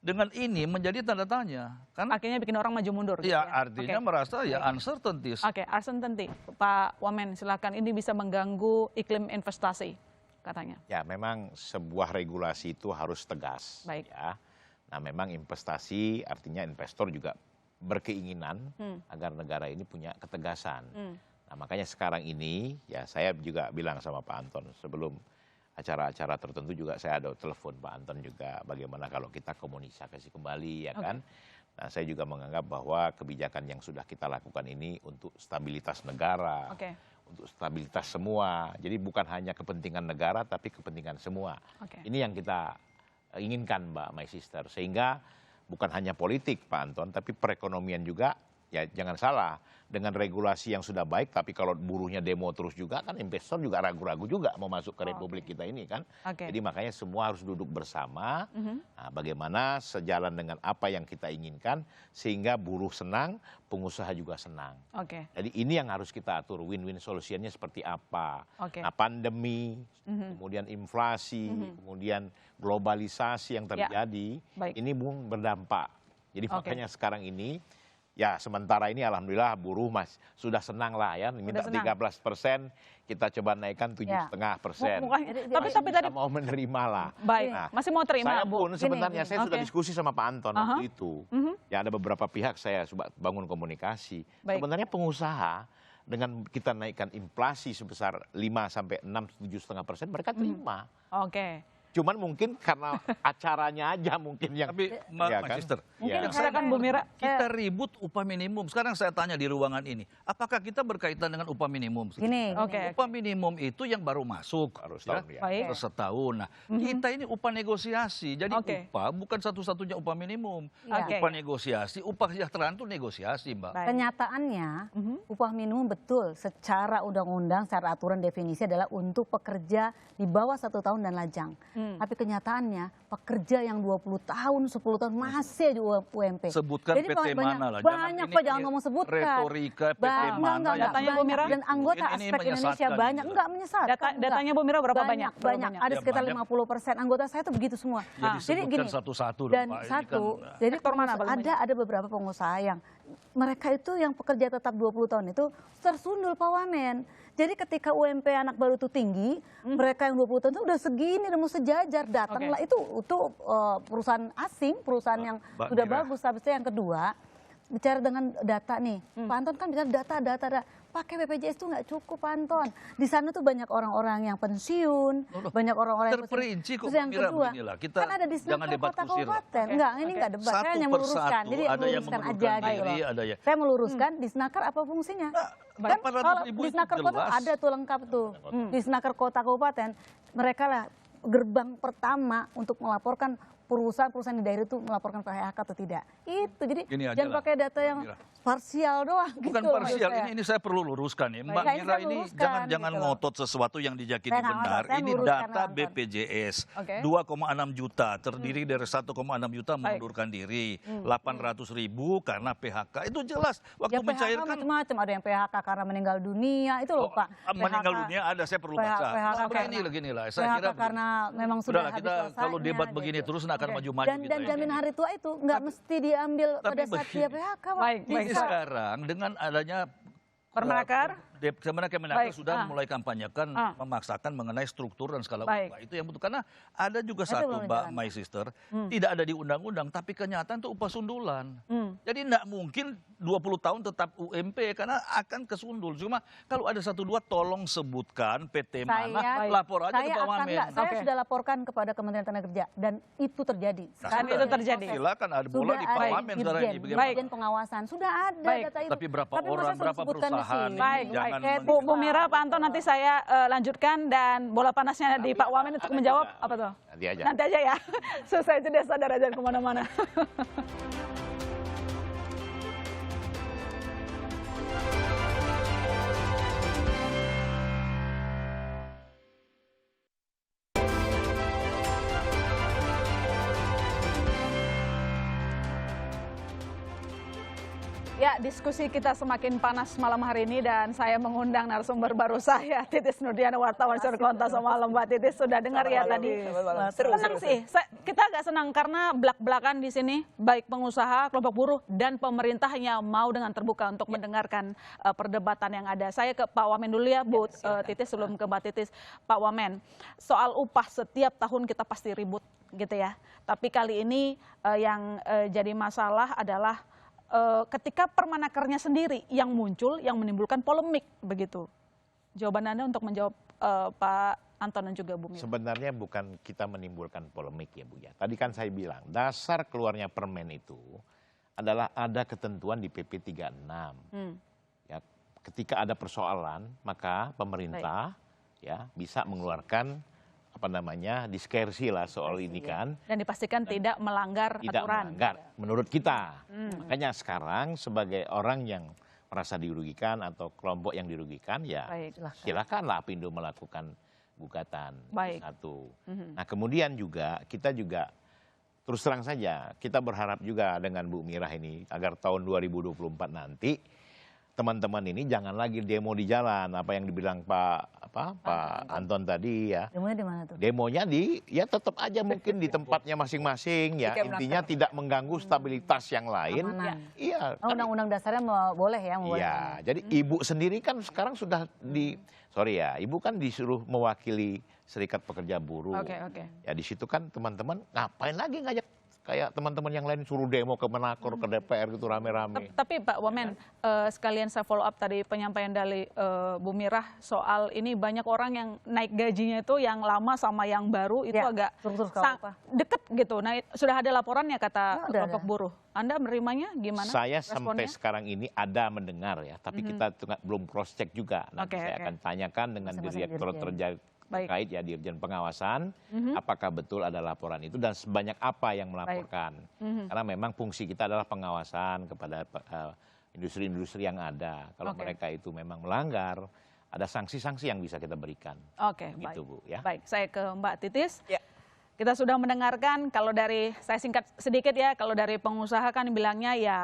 Dengan ini menjadi tanda tanya, karena Akhirnya bikin orang maju mundur. gitu ya artinya Oke. merasa ya uncertainties. Oke, uncertainty. Pak Wamen, silakan. Ini bisa mengganggu iklim investasi, katanya. Ya, memang sebuah regulasi itu harus tegas. Baik. Ya. Nah, memang investasi artinya investor juga berkeinginan agar negara ini punya ketegasan. Nah, makanya sekarang ini ya saya juga bilang sama Pak Anton sebelum acara-acara tertentu juga saya ada telepon Pak Anton juga bagaimana kalau kita komunikasi kembali ya kan. Nah, saya juga menganggap bahwa kebijakan yang sudah kita lakukan ini untuk stabilitas negara. Oke. Untuk stabilitas semua. Jadi bukan hanya kepentingan negara tapi kepentingan semua. Oke. Ini yang kita inginkan Mbak My Sister. Sehingga bukan hanya politik Pak Anton tapi perekonomian juga. Ya jangan salah, dengan regulasi yang sudah baik tapi kalau buruhnya demo terus juga kan investor juga ragu-ragu juga mau masuk ke republik kita ini kan. Oke. Jadi makanya semua harus duduk bersama. Nah, bagaimana sejalan dengan apa yang kita inginkan sehingga buruh senang, pengusaha juga senang. Oke. Jadi ini yang harus kita atur, win-win solutionnya seperti apa. Oke. Nah pandemi, kemudian inflasi, kemudian globalisasi yang terjadi, Baik. ini Bung berdampak. Jadi Oke. makanya sekarang ini, ya sementara ini alhamdulillah buruh sudah senang lah ya, minta senang. 13%, kita coba naikkan 7,5%. Tapi tadi Kita mau menerima lah. baik, Nah, masih mau terima saya Bu. pun sebenarnya saya sudah Oke. diskusi sama Pak Anton waktu itu. Ya ada beberapa pihak saya coba bangun komunikasi. Baik. Sebenarnya pengusaha dengan kita naikkan inflasi sebesar 5 sampai 6, 7,5% mereka terima. Oke. Cuman mungkin karena acaranya aja mungkin yang Tapi ya Mas kan? Sister, Mungkin Ya. yang saya Silakan Bu Mira. kita ribut upah minimum. Sekarang saya tanya di ruangan ini, apakah kita berkaitan dengan upah minimum? Gini, Oke. Upah minimum itu yang baru masuk, Baru setahun, ya. Baik. setahun. Nah, kita ini upah negosiasi. Jadi Oke. upah bukan satu-satunya upah minimum. Iya. Upah negosiasi, upah kesejahteraan itu negosiasi, Mbak. Baik. kenyataannya upah minimum betul secara undang-undang, secara aturan definisi adalah untuk pekerja di bawah 1 tahun dan lajang. Tapi kenyataannya pekerja yang 20 tahun, 10 tahun masih di UMP. Sebutkan Jadi PT banyak, mana lah. banyak ini Pak, jangan ngomong sebutkan. Retorika PT Enggak, mana. enggak, yang- Datanya Bu Mira? Dan anggota Ini aspek Indonesia menyesatkan banyak, juga. enggak menyesatkan. enggak. Datanya Bu Mira berapa banyak? Berapa Banyak, ada Ya, sekitar banyak. 50%. Anggota saya tuh begitu semua. Ya, disebutkan satu-satu dong, Dan Pak. Ini satu, kan, jadi Sektor mana paling ada beberapa pengusaha yang mereka itu yang pekerja tetap 20 tahun itu tersundul Pak Wamen. Jadi ketika UMP anak baru itu tinggi, mereka yang 20 tahun itu udah segini, udah mau sejajar, datanglah itu perusahaan asing, perusahaan yang Mbak sudah Mira. bagus. Habis itu yang kedua, bicara dengan data nih, Pak Anton kan bicara data. Pakai BPJS itu nggak cukup, Pak Anton. Di sana tuh banyak orang-orang yang pensiun, banyak orang-orang yang terperinci kok, Terus yang Mbak Mira, kedua, beginilah. Kita kan ada di jangan Snaker debat kota kusir lah. kabupaten. Enggak, ini enggak debat. Saya Satu hanya per meluruskan. satu, Jadi ada yang meluruskan aja mengundurkan gitu diri, loh. ada yang- Saya meluruskan di Snaker apa fungsinya? Kan 800.000 kalau di itu Snaker kota jelas. ada tuh lengkap tuh. Di Snaker kota kabupaten, mereka lah gerbang pertama untuk melaporkan perusahaan-perusahaan di daerah itu melaporkan PHK atau tidak. Itu jadi Gini aja jangan lah, pakai data yang Mira. parsial doang Bukan gitu loh parsial, maksud saya. ini saya perlu luruskan ya. Mbak Baik. Mira Saya ini luruskan, jangan gitu loh. ngotot sesuatu yang diyakini Saya nggak benar. ngotot, saya Ini meluruskan data lah, Anton. BPJS. Oke. 2,6 juta terdiri dari 1,6 juta mengundurkan diri. 800.000 karena PHK. Itu jelas waktu Ya PHK mencairkan macam-macam, ada yang PHK karena meninggal dunia, itu loh Pak. meninggal PHK dunia ada, saya perlu PHK baca. karena- Beginilah, saya PHK kira karena memang sudah Udahlah, habis kita masanya, kalau debat begini gitu. terus akan Oke. maju-maju Dan kita jaminan ini. hari tua itu nggak mesti diambil Tapi pada saat dia begini. PHK Pak. Baik, baik. Ini sekarang dengan adanya Permenaker? Kemenaker Baik, sudah mulai kampanyekan memaksakan mengenai struktur dan skala Baik. upah. Itu yang butuh. Karena ada juga Itu satu, belum Mbak, jalan, my sister, tidak ada di undang-undang, tapi kenyataan itu upah sundulan. Jadi tidak mungkin 20 tahun tetap UMP karena akan kesundul. Cuma kalau ada 1-2 tolong sebutkan PT mana, lapor aja ke Pak Wamen. Saya Oke. sudah laporkan kepada Kementerian Tenaga Kerja dan itu terjadi. Dan itu terjadi. Silakan, ada bola di Pak Wamen sekarang ini. Bagaimana? Baik. Dirjen pengawasan sudah ada Baik. data itu. Tapi berapa masa orang, saya berapa sebutkan di perusahaan, sini? Baik, jangan baik. Bu Mira, Pak Anton, nanti saya lanjutkan dan bola panasnya di Pak Wamen untuk menjawab apa tuh? Nanti aja. Nanti aja ya. Selesai jeda, sadar aja kemana-mana. Ya, diskusi kita semakin panas malam hari ini dan saya mengundang narasumber baru saya, Titis Nurdiana, wartawan Surkonta Semalam. Mbak Titis sudah dengar ya tadi. Senang sih, kita agak senang karena belak-belakan di sini, baik pengusaha, kelompok buruh, dan pemerintahnya mau dengan terbuka untuk mendengarkan perdebatan yang ada. Saya ke Pak Wamen dulu ya, Bu Titis, sebelum ke Mbak Titis. Pak Wamen, soal upah setiap tahun kita pasti ribut gitu ya. Tapi kali ini yang jadi masalah adalah ketika permenakernya sendiri yang muncul, yang menimbulkan polemik begitu. Jawaban Anda untuk menjawab Pak Anton dan juga Bu Mira. Sebenarnya bukan kita menimbulkan polemik ya Bu ya. Tadi kan saya bilang dasar keluarnya permen itu adalah ada ketentuan di PP 36. Ya, ketika ada persoalan maka pemerintah ya bisa mengeluarkan diskresi lah soal ini kan. Dan dipastikan tidak melanggar Tidak aturan. melanggar menurut kita. Makanya sekarang sebagai orang yang merasa dirugikan atau kelompok yang dirugikan ya Baik. silakanlah Apindo melakukan gugatan. Baik. Satu. Nah kemudian juga kita juga terus terang saja kita berharap juga dengan Bu Mira ini agar tahun 2024 nanti teman-teman ini jangan lagi demo di jalan apa yang dibilang Pak Anton tadi ya. Demonya di mana tuh? Demonya ya tetap aja mungkin di tempatnya masing-masing ya. Intinya tidak mengganggu stabilitas yang lain. Keamanan. Iya. Undang-undang dasarnya boleh ya, Iya, jadi ibu sendiri kan sekarang sudah ibu kan disuruh mewakili Serikat Pekerja Buruh. Oke. Ya di situ kan teman-teman ngapain lagi ngajak kayak teman-teman yang lain suruh demo ke Menakor, ke DPR gitu rame-rame. Tapi Pak Wamen, sekalian saya follow up tadi penyampaian dari Bu Mirah soal ini banyak orang yang naik gajinya itu yang lama sama yang baru itu Ya, agak struktur skala upah. deket gitu. Nah sudah ada laporannya kata Ada. kelompok buruh. Anda menerimanya gimana? Saya sampai responnya? sekarang ini ada mendengar ya, tapi kita belum cross check juga. Nanti Oke, saya oke. akan tanyakan dengan Masing-masing direktur dirjen. terkait ya Dirjen Pengawasan, apakah betul ada laporan itu dan sebanyak apa yang melaporkan. Karena memang fungsi kita adalah pengawasan kepada industri-industri yang ada. Kalau Oke. mereka itu memang melanggar, ada sanksi-sanksi yang bisa kita berikan. Oke, Gitu, baik. Bu, ya. Baik, saya ke Mbak Titis. Ya. Kita sudah mendengarkan, kalau dari, saya singkat sedikit ya, kalau dari pengusaha kan bilangnya ya,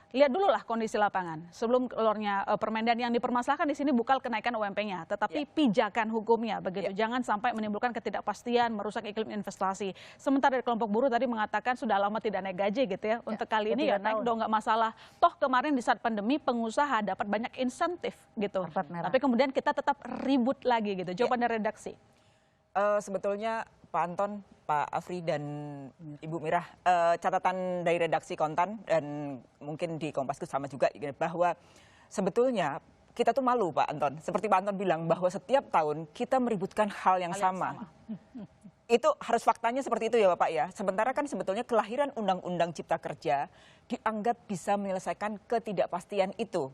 lihat dulu lah kondisi lapangan. Sebelum keluarnya Permendan yang dipermasalahkan di sini bukan kenaikan UMP-nya, tetapi pijakan hukumnya begitu. Jangan sampai menimbulkan ketidakpastian, merusak iklim investasi. Sementara dari kelompok buruh tadi mengatakan sudah lama tidak naik gaji gitu ya. Untuk kali ini ya 3 naik tahun. dong nggak masalah. Toh kemarin di saat pandemi pengusaha dapat banyak insentif gitu. Karpet merah. Tapi kemudian kita tetap ribut lagi gitu. Jawaban dari redaksi. Sebetulnya Pak Anton, Pak Afri, dan Ibu Mirah, catatan dari redaksi Kontan dan mungkin di Kompaskus sama juga bahwa sebetulnya kita tuh malu Pak Anton. Seperti Pak Anton bilang bahwa setiap tahun kita meributkan hal yang sama. Itu harus faktanya seperti itu ya Bapak ya. Sementara kan sebetulnya kelahiran Undang-Undang Cipta Kerja dianggap bisa menyelesaikan ketidakpastian itu.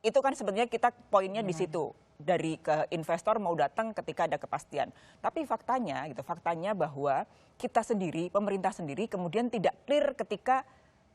Itu kan sebenarnya kita poinnya di situ. Dari ke investor mau datang ketika ada kepastian. Tapi faktanya gitu, faktanya bahwa kita sendiri, pemerintah sendiri kemudian tidak clear ketika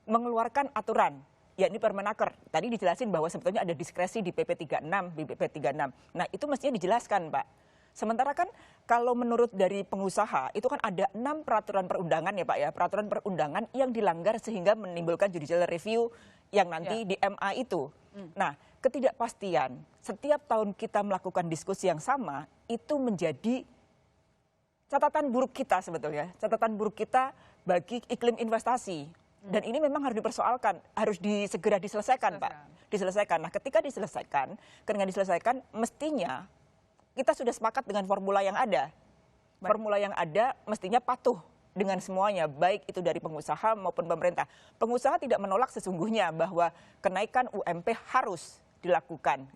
mengeluarkan aturan. Ya ini Permenaker. Tadi dijelasin bahwa sebetulnya ada diskresi di PP 36, BP 36. Nah, itu mestinya dijelaskan, Pak. Sementara kan kalau menurut dari pengusaha itu kan ada 6 peraturan perundangan ya Pak ya, peraturan perundangan yang dilanggar sehingga menimbulkan judicial review yang nanti di MA itu. Nah, ketidakpastian setiap tahun kita melakukan diskusi yang sama itu menjadi catatan buruk kita sebetulnya, catatan buruk kita bagi iklim investasi. Dan ini memang harus dipersoalkan, harus segera diselesaikan Pak, diselesaikan. Nah, ketika diselesaikan, dengan diselesaikan mestinya kita sudah sepakat dengan formula yang ada. Formula yang ada mestinya patuh dengan semuanya, baik itu dari pengusaha maupun pemerintah. Pengusaha tidak menolak sesungguhnya bahwa kenaikan UMP harus dilakukan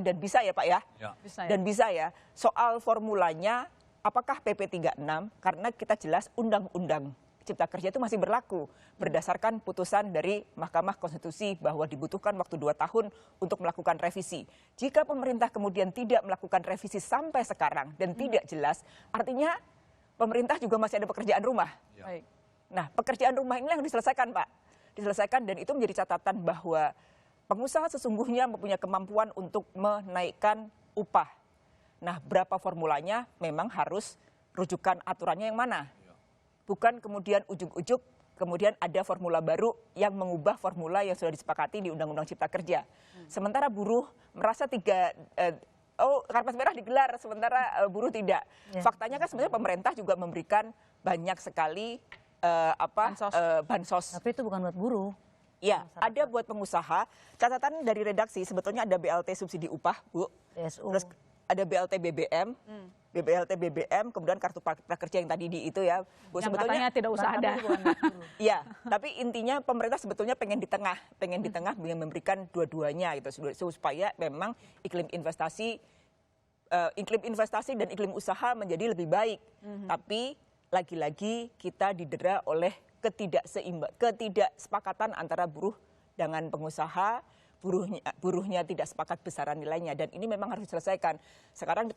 dan bisa ya Pak ya? Bisa ya. Dan bisa ya. Soal formulanya, apakah PP 36? Karena kita jelas Undang-Undang Cipta Kerja itu masih berlaku berdasarkan putusan dari Mahkamah Konstitusi bahwa dibutuhkan waktu 2 tahun untuk melakukan revisi. Jika pemerintah kemudian tidak melakukan revisi sampai sekarang dan tidak jelas, artinya pemerintah juga masih ada pekerjaan rumah. Baik. Nah, pekerjaan rumah ini yang diselesaikan, Pak. Diselesaikan dan itu menjadi catatan bahwa pengusaha sesungguhnya mempunyai kemampuan untuk menaikkan upah. Nah, berapa formulanya memang harus rujukan aturannya yang mana. Bukan kemudian ujuk-ujuk kemudian ada formula baru yang mengubah formula yang sudah disepakati di Undang-Undang Cipta Kerja. Sementara buruh merasa karpet merah digelar, sementara buruh tidak. Faktanya kan sebenarnya pemerintah juga memberikan banyak sekali bansos. Tapi itu bukan buat buruh. Ya, ada buat pengusaha. Catatan dari redaksi sebetulnya ada BLT subsidi upah, Bu. BSU. Terus ada BLT BBM, BLT BBM, kemudian kartu prakerja yang tadi di itu ya, Bu. Yang Sebetulnya katanya tidak usah ada. iya, tapi intinya pemerintah sebetulnya pengen di tengah memberikan dua-duanya gitu supaya memang iklim investasi dan iklim usaha menjadi lebih baik. Tapi lagi-lagi kita didera oleh ketidaksepakatan antara buruh dengan pengusaha. Buruhnya tidak sepakat besaran nilainya dan ini memang harus diselesaikan. Sekarang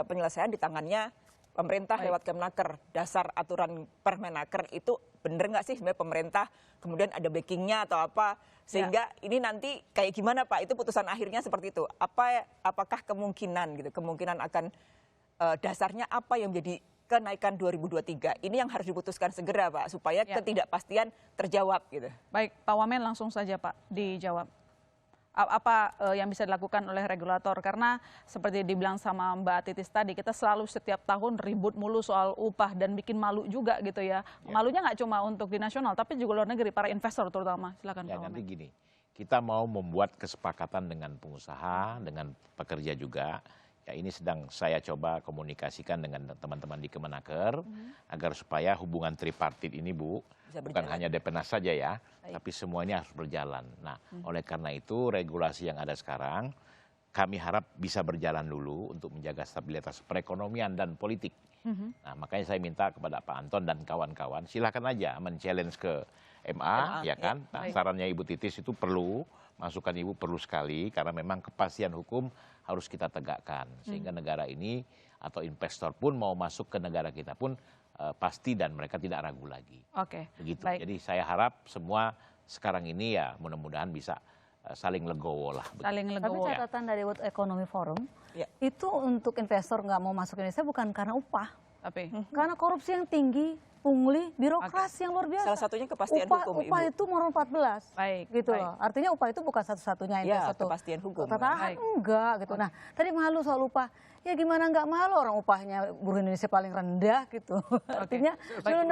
penyelesaian di tangannya pemerintah lewat Kemenaker. Dasar aturan Permenaker itu bener nggak sih sebenarnya pemerintah kemudian ada backingnya atau apa sehingga ini nanti kayak gimana Pak? Itu putusan akhirnya seperti itu. Apakah kemungkinan akan dasarnya apa yang menjadi kenaikan 2023 ini yang harus diputuskan segera Pak supaya ketidakpastian terjawab gitu. Baik, Pak Wamen langsung saja Pak dijawab. Apa yang bisa dilakukan oleh regulator? Karena seperti dibilang sama Mbak Titis tadi, kita selalu setiap tahun ribut mulu soal upah dan bikin malu juga gitu ya. Malunya nggak cuma untuk di nasional, tapi juga luar negeri, para investor terutama. Silakan Ya Pak nanti Wamen. gini, kita mau membuat kesepakatan dengan pengusaha, dengan pekerja juga, Ya, ini sedang saya coba komunikasikan dengan teman-teman di Kemenaker agar supaya hubungan tripartit ini, Bu, Bisa bukan berjalan. hanya Depenas saja ya, tapi semuanya harus berjalan. Nah, oleh karena itu regulasi yang ada sekarang kami harap bisa berjalan dulu untuk menjaga stabilitas perekonomian dan politik. Nah, makanya saya minta kepada Pak Anton dan kawan-kawan, silakan aja men-challenge ke MA, ya kan? Nah, sarannya Ibu Titis itu perlu, masukan Ibu perlu sekali, karena memang kepastian hukum harus kita tegakkan. Sehingga negara ini atau investor pun mau masuk ke negara kita pun pasti dan mereka tidak ragu lagi. Oke. Begitu. Baik. Jadi saya harap semua sekarang ini ya mudah-mudahan bisa saling legowo lah. Saling Tapi legowo. catatan dari World Economic Forum, Ya. itu untuk investor nggak mau masuk Indonesia bukan karena upah. Tapi Karena korupsi yang tinggi, pungli, birokrasi yang luar biasa. Salah satunya kepastian hukum, Upah Ibu. itu nomor 14. Baik, Gitu baik. loh. Artinya upah itu bukan satu-satunya Ya, satu. kepastian hukum. Tatahan Baik. enggak gitu. Nah, tadi malu soal upah. Ya gimana nggak malu, orang upahnya buruh Indonesia paling rendah gitu. Artinya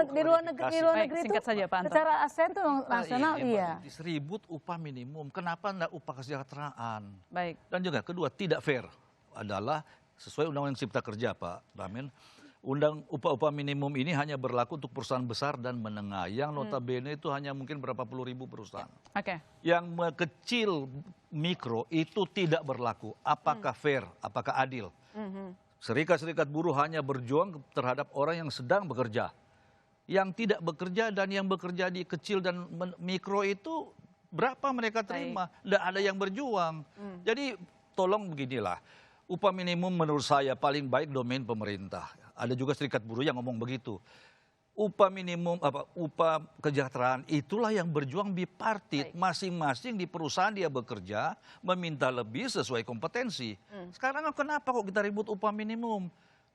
di luar negeri Baik, itu singkat saja, Pak Anton. secara ASEAN itu nasional iya. Ribut upah minimum, kenapa enggak upah kesejahteraan? Baik. Dan juga kedua, tidak fair adalah sesuai Undang-Undang Cipta Kerja, Pak Ramen. Upah minimum ini hanya berlaku untuk perusahaan besar dan menengah. Yang notabene itu hanya mungkin berapa puluh ribu perusahaan. Oke. Yang kecil, mikro itu tidak berlaku. Apakah fair? Apakah adil? Serikat-serikat buruh hanya berjuang terhadap orang yang sedang bekerja. Yang tidak bekerja dan yang bekerja di kecil dan mikro itu berapa mereka terima? Tidak ada yang berjuang. Jadi tolong beginilah. Upah minimum menurut saya paling baik domain pemerintah. Ada juga serikat buruh yang ngomong begitu. Upah minimum, upah kesejahteraan itulah yang berjuang bipartit. Masing-masing di perusahaan dia bekerja meminta lebih sesuai kompetensi. Sekarang kenapa kok kita ribut upah minimum?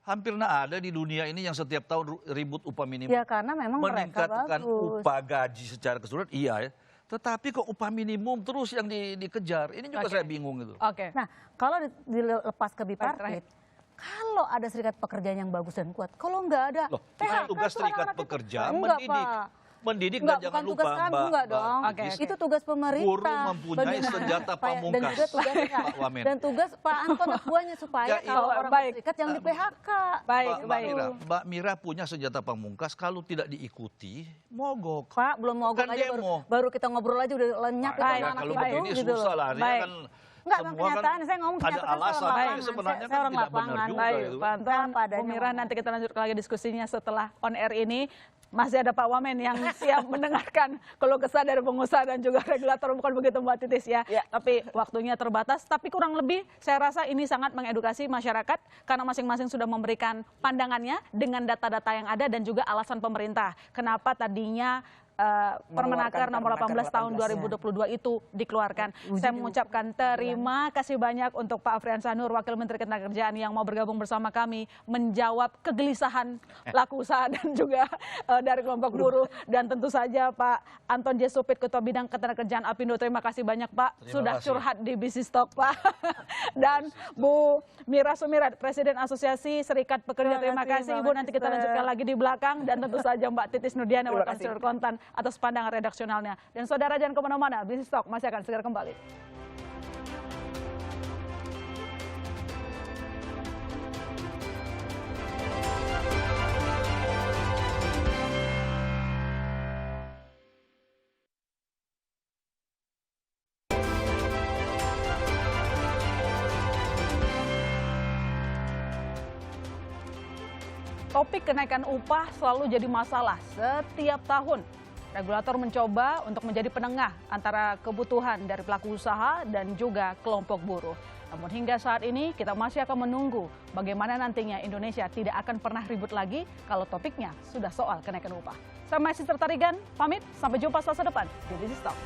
Hampir nggak ada di dunia ini yang setiap tahun ribut upah minimum. Ya karena memang mereka Meningkatkan bagus. upah gaji secara keseluruhan, iya ya. Tetapi kok upah minimum terus yang dikejar. Ini juga saya bingung itu. Oke. Nah, kalau dilepas ke terakhir. bipartit, kalau ada serikat pekerja yang bagus dan kuat, kalau nggak ada, Loh, PHK tugas tuh serikat anak-anak itu. pekerja Enggak, mendidik. Pak. Mendidik Enggak, dan jangan bukan lupa tugas kami, enggak dong. Titis, Itu tugas pemerintah. buruh mempunyai senjata Dan pamungkas. juga tugasnya. Pak Wamen. Dan tugas Pak Anton dan buahnya supaya Ya, kalau iya. orang Baik. berserikat yang di PHK. Baik, baik. Mbak Mira punya senjata pamungkas, kalau tidak diikuti, mogok. Pak, belum mogok Bukan aja demo. baru kita ngobrol aja udah lenyap itu Baik, anak Kalau itu begini gitu susah loh. lah. Artinya Baik. kan Enggak, semua kenyataan, kan saya ngomong ada kenyataan, saya alasan, orang tapi lapangan. sebenarnya Saya kan orang tidak benar lapangan. juga Baik, itu. Pak Anton, Apa adanya Bu Mira, ngomong. nanti kita lanjutkan lagi diskusinya setelah on air ini. Masih ada Pak Wamen yang siap mendengarkan keluh kesah dari pengusaha dan juga regulator, bukan begitu Mbak Titis ya. Ya. Tapi waktunya terbatas, tapi kurang lebih saya rasa ini sangat mengedukasi masyarakat karena masing-masing sudah memberikan pandangannya dengan data-data yang ada dan juga alasan pemerintah. Kenapa tadinya Permenaker nomor 18 tahun 2022 itu dikeluarkan. Saya mengucapkan terima kasih banyak untuk Pak Afrian Sanur, Wakil Menteri Ketenagakerjaan yang mau bergabung bersama kami menjawab kegelisahan pelaku usaha dan juga dari kelompok buruh. Dan tentu saja Pak Anton J. Supit, Ketua Bidang Ketenagakerjaan Apindo. Terima kasih banyak Pak, Terima sudah kasih. curhat di Bisnis Talk Pak. Dan Bu Mira Sumirat, Presiden Asosiasi Serikat Pekerja. Terima kasih Ibu, nanti kita lanjutkan lagi di belakang. Dan tentu saja Mbak Titis Nurdiana, Terima Wakil kasih. Konselor Kontan atas pandangan redaksionalnya. Dan saudara jangan kemana-mana, Bisnis Talk masih akan segera kembali. Topik kenaikan upah selalu jadi masalah setiap tahun. Regulator mencoba untuk menjadi penengah antara kebutuhan dari pelaku usaha dan juga kelompok buruh. Namun hingga saat ini kita masih akan menunggu bagaimana nantinya Indonesia tidak akan pernah ribut lagi kalau topiknya sudah soal kenaikan upah. Saya Sister Tarigan, pamit, sampai jumpa Selasa depan di Bisnis Talk.